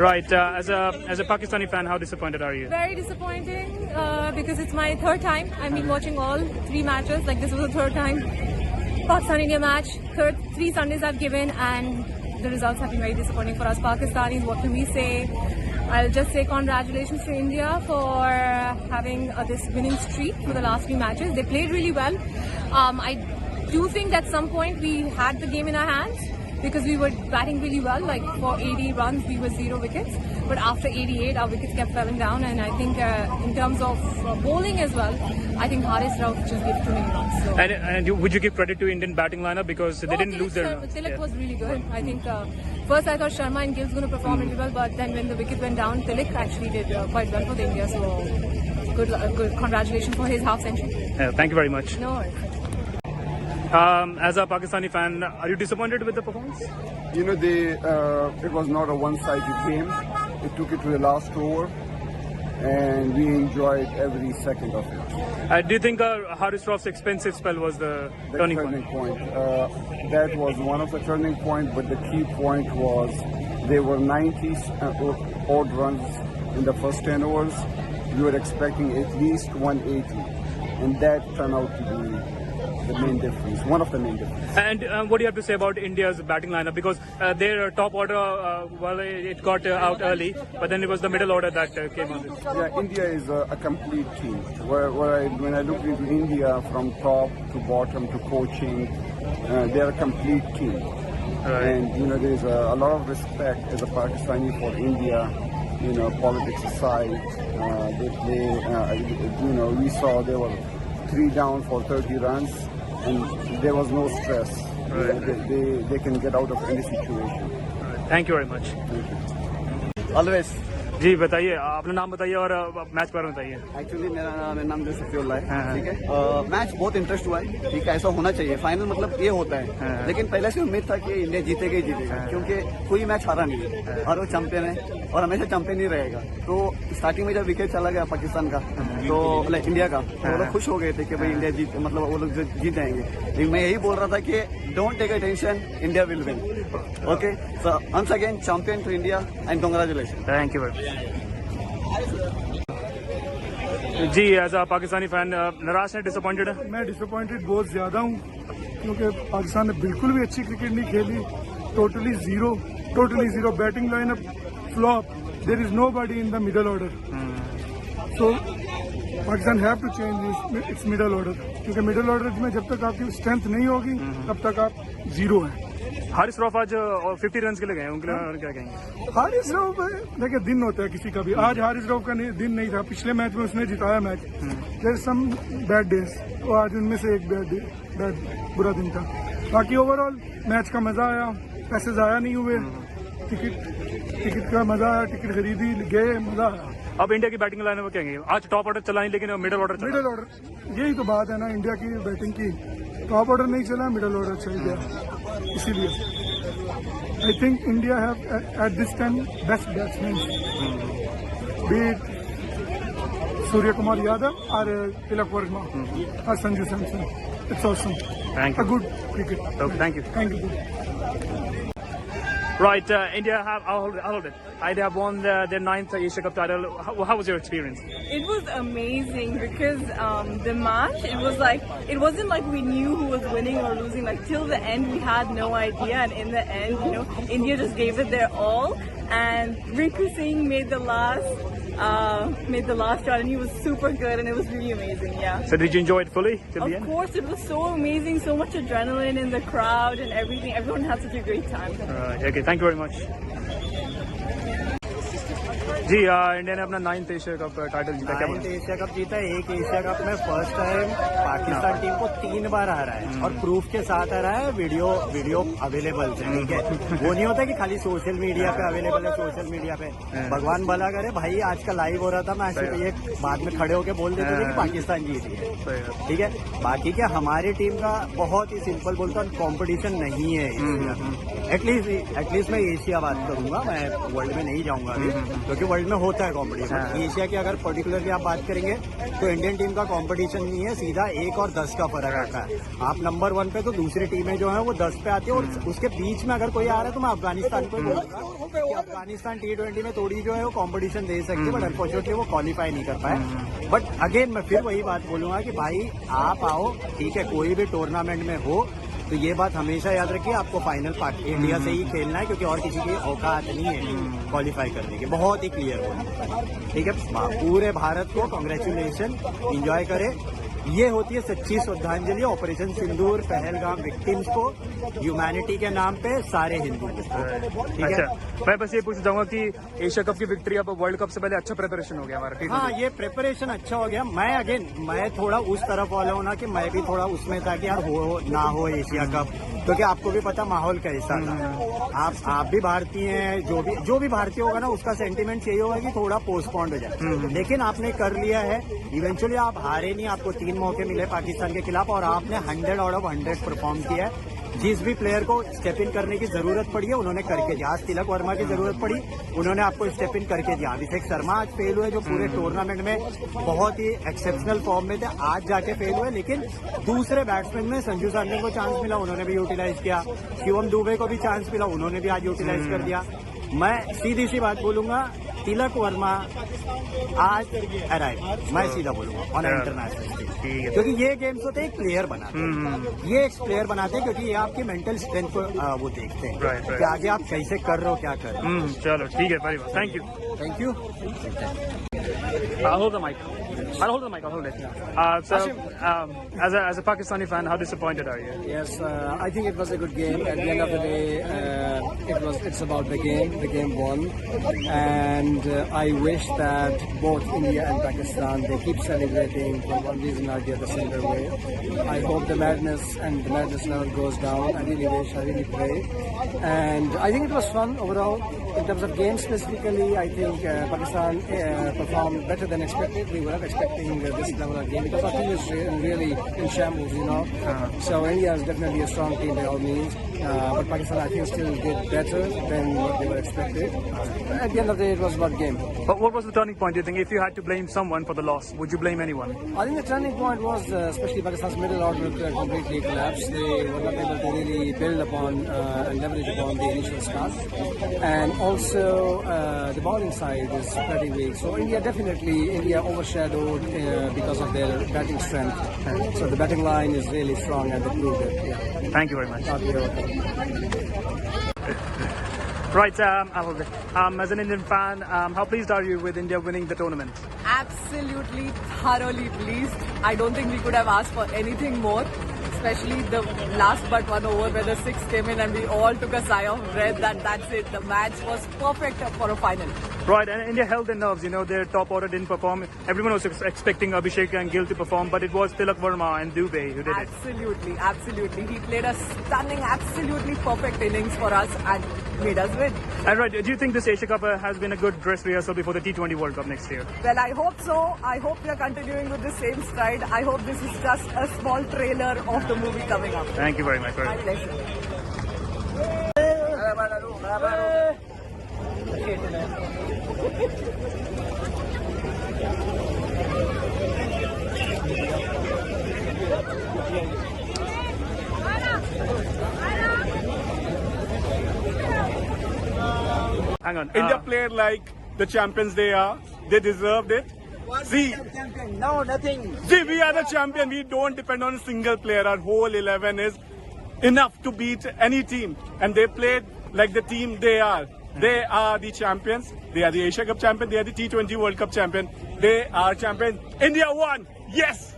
Right. As a Pakistani fan, how disappointed are you? Very disappointing because it's my third time. I've been watching all 3 matches. Like this was the third time Pakistan-India match. 3 Sundays I've given, and the results have been very disappointing for us Pakistanis. What can we say? I'll just say congratulations to India for having this winning streak for the last few matches. They played really well. I do think at some point we had the game in our hands because we were batting really well. Like for 80 runs, we were 0 wickets. But after 88, our wickets kept falling down. And I think in terms of bowling as well, I think Haris Rauf just gave too many runs. So. And would you give credit to Indian batting lineup because they didn't lose their... Tilak was really good. I think first I thought Sharma and Gill's going to perform really well, but then when the wicket went down, Tilak actually did quite well for the India. So good congratulations for his half century. Thank you very much. No worries. As a Pakistani fan, are you disappointed with the performance? You know, it was not a one-sided game. It took it to the last over, and we enjoyed every second of it. Do you think Haris Rauf's expensive spell was the turning point? That was one of the turning points, but the key point was there were 90 odd runs in the first 10 overs. We were expecting at least 180, and that turned out to be the main difference, one of the main differences. And what do you have to say about India's batting lineup? Because their top order, it got out early, but then it was the middle order that came on. Yeah, India is a complete team. When I looked into India from top to bottom to coaching, they are a complete team. Right. And you know, there is a lot of respect as a Pakistani for India. You know, politics aside, they play. You know, we saw they were 3 down for 30 runs, and there was no stress. Right. They can get out of any situation. Thank you very much. Always. जी बताइए, अपना नाम बताइए और match पर बताइए। Actually मेरा नाम जो सफीउल्लाह है, ठीक है। मैच बहुत इंटरेस्ट हुआ है, ठीक है, ऐसा होना चाहिए। फाइनल मतलब ये होता है, लेकिन पहले से उम्मीद था कि इंडिया जीतेगा ही जीतेगा, क्योंकि कोई मैच हारा नहीं है और वो चैंपियन है और हमेशा चैंपियन ही रहेगा। तो स्टार्टिंग में जब विकेट चला गया पाकिस्तान का, तो मतलब इंडिया का, तो वो लोग खुश हो गए थे कि भाई इंडिया जीत, मतलब वो लोग जीत जाएंगे। लेकिन मैं यही बोल रहा था कि don't take a tension, India will win. Okay, so once again champion to India and congratulation. Thank you very much. जी, एज अ पाकिस्तानी फैन नाराज है, डिसअपॉइंटेड है? मैं डिसअपॉइंटेड बहुत ज्यादा हूँ, क्योंकि पाकिस्तान ने बिल्कुल भी अच्छी क्रिकेट नहीं खेली। Totally zero batting lineup flop. There is nobody in the middle order. So Pakistan have to change its middle order, क्योंकि मिडल ऑर्डर में जब तक आपकी स्ट्रेंथ नहीं होगी तब तक आप जीरो हैं। हारिस रऊफ आज 50 रन के लिए गए, उनके लिए क्या कहेंगे? हारिस रऊफ देखिए, दिन होता है किसी का भी। आज हारिस रऊफ का दिन नहीं था। पिछले मैच में उसने जिताया match. There some bad days, तो आज उनमें से एक बुरा दिन था। बाकी ओवरऑल मैच का मजा आया, पैसे जाया नहीं हुए, टिकट का मजा आया, टिकट खरीदी, गए, मजा आया। अब इंडिया की बैटिंग लाइन में कहेंगे, आज टॉप ऑर्डर चला नहीं, लेकिन मिडिल ऑर्डर यही तो बात है ना इंडिया की बैटिंग की। टॉप ऑर्डर नहीं चला, मिडिल ऑर्डर चल गया। इसीलिए I think India have at this time best batsman, be it Surya Kumar Yadav और तिलक वर्मा और Sanju Samson. It's awesome, thank you, good cricket. Thank you. Right, India have won their 9th Asia Cup title. How was your experience? It was amazing because the match, it wasn't like we knew who was winning or losing. Like till the end, we had no idea, and in the end, you know, India just gave it their all. And Rinku Singh made the last shot, and he was super good, and it was really amazing. Yeah. So did you enjoy it fully till the end? Of course, it was so amazing, so much adrenaline in the crowd and everything. Everyone had such a great time. Okay, thank you very much. जी, India ने अपना 9th Asia cup title जीता। क्या 9th Asia cup जीता है। एक Asia cup में first time Pakistan team को 3 बार हारा है, और प्रूफ के साथ हारा है। वीडियो अवेलेबल है, ठीक है। वो नहीं होता कि खाली सोशल मीडिया पे अवेलेबल है, सोशल मीडिया पे। भगवान भला करे भाई, आज का लाइव हो रहा था मैच, तो ये बाद में खड़े होके बोल देते थे कि पाकिस्तान जीती है, ठीक है। बाकी क्या, हमारी टीम का बहुत ही सिंपल बोलता हूँ, कॉम्पिटिशन नहीं है। एटलीस्ट मैं एशिया बात करूंगा, मैं वर्ल्ड में नहीं जाऊंगा अभी, क्योंकि वर्ल्ड में होता है कॉम्पिटिशन। एशिया की अगर पर्टिकुलरली आप बात करेंगे तो इंडियन टीम का कॉम्पिटिशन नहीं है, सीधा 1 और 10 का फर्क आता है। आप नंबर 1 पे तो दूसरी टीमें जो है वो 10 पे आती है, और उसके बीच में अगर कोई आ रहा है तो मैं अफगानिस्तान को बोलूंगा कि अफगानिस्तान T20 में थोड़ी जो है वो कंपटीशन दे सकती है, बट अनफॉर्चुनेटली वो क्वालिफाई नहीं कर पाए। बट अगेन मैं फिर वही बात बोलूंगा कि भाई आप आओ, ठीक है, कोई भी टूर्नामेंट में हो तो ये बात हमेशा याद रखिए, आपको फाइनल इंडिया से ही खेलना है, क्योंकि और किसी की औकात नहीं है क्वालिफाई करने की। बहुत ही क्लियर हो, ठीक है। पूरे भारत को कांग्रेचुलेशन, एंजॉय करें। ये होती है सच्ची श्रद्धांजलि ऑपरेशन सिंदूर पहलगाम विक्टिम्स को, ह्यूमैनिटी के नाम पे सारे हिंदू को, ठीक है। अच्छा, मैं बस ये पूछना चाहूंगा कि एशिया कप की विक्ट्री, अब वर्ल्ड कप से पहले अच्छा प्रिपरेशन हो गया हमारा। हाँ, ये प्रिपरेशन अच्छा हो गया। मैं थोड़ा उस तरफ वाला हूँ ना कि मैं भी थोड़ा उसमें था कि यार हो ना हो एशिया कप, क्योंकि आपको भी पता माहौल कैसा था। आप भी भारतीय हैं, जो भी भारतीय होगा ना उसका सेंटीमेंट यही होगा कि थोड़ा पोस्टपोन्ड हो जाए, लेकिन आपने कर लिया है। इवेंचुअली आप हारे नहीं, आपको 3 मौके मिले पाकिस्तान के खिलाफ और आपने 100 आउट ऑफ 100 परफॉर्म किया है। जिस भी प्लेयर को स्टेप इन करने की जरूरत पड़ी है उन्होंने करके दिया। आज तिलक वर्मा की जरूरत पड़ी, उन्होंने आपको स्टेप इन करके दिया। अभिषेक शर्मा आज फेल हुए, जो पूरे टूर्नामेंट में बहुत ही एक्सेप्शनल फॉर्म में थे, आज जाके फेल हुए। लेकिन दूसरे बैट्समैन में संजू सैमसन को चांस मिला, उन्होंने भी यूटिलाइज किया। शिवम दुबे को भी चांस मिला, उन्होंने भी आज यूटिलाइज कर दिया। मैं सीधी सी बात बोलूंगा, तिलक वर्मा आज अराइव, मैं सीधा बोलूंगा, ऑन इंटरनेशनल स्टेज, क्योंकि ये गेम्स होते हैं एक प्लेयर बनाते हैं, ये एक प्लेयर बनाते हैं, क्योंकि ये आपकी मेंटल स्ट्रेंथ को वो देखते हैं कि आगे आप कैसे कर रहे हो, क्या कर रहे हो। चलो ठीक है, very good, thank you. Thank you. I'll hold the mic. I'll hold it. So, as a Pakistani fan, how disappointed are you? Yes, I think it was a good game. At the end of the day, it's about the game. The game won, and I wish that both India and Pakistan, they keep celebrating for one reason or the other similar way. I hope the madness level goes down. I really wish, I really pray, and I think it was fun overall. In terms of game specifically, I think Pakistan performed better than expected. We were not expecting this level of game because our team is really in shambles, you know. So India is definitely a strong team by all means, but Pakistan I think still did better than what they were expected. At the end of the day, it was about game. But what was the turning point, do you think? If you had to blame someone for the loss, would you blame anyone? I think the turning point was especially Pakistan's middle order completely collapsed. They were not able to really build upon and leverage upon the initial start. And also the bowling side is pretty weak. So India overshadowed because of their batting strength. So the batting line is really strong and they proved it. Yeah. Thank you very much. Right, I'll hold it. As an Indian fan, how pleased are you with India winning the tournament? Absolutely, thoroughly pleased. I don't think we could have asked for anything more. Especially the last but one over where the 6 came in and we all took a sigh of breath that that's it. The match was perfect for a final. Right, and India held their nerves. You know, their top order didn't perform. Everyone was expecting Abhishek and Gill to perform, but it was Tilak Verma and Dubey who did it. Absolutely. He played a stunning, absolutely perfect innings for us and made us win. And right, do you think this Asia Cup has been a good dress rehearsal before the T20 World Cup next year? Well, I hope so. I hope we are continuing with the same stride. I hope this is just a small trailer of the movie coming up. Thank you very much. My pleasure. Hang on. India played like the champions they are. They deserved it. See, No, nothing. see, we are the champion. We don't depend on a single player. Our whole 11 is enough to beat any team. And they played like the team they are. They are the champions. They are the Asia Cup champion. They are the T20 World Cup champion. They are champions. India won. Yes.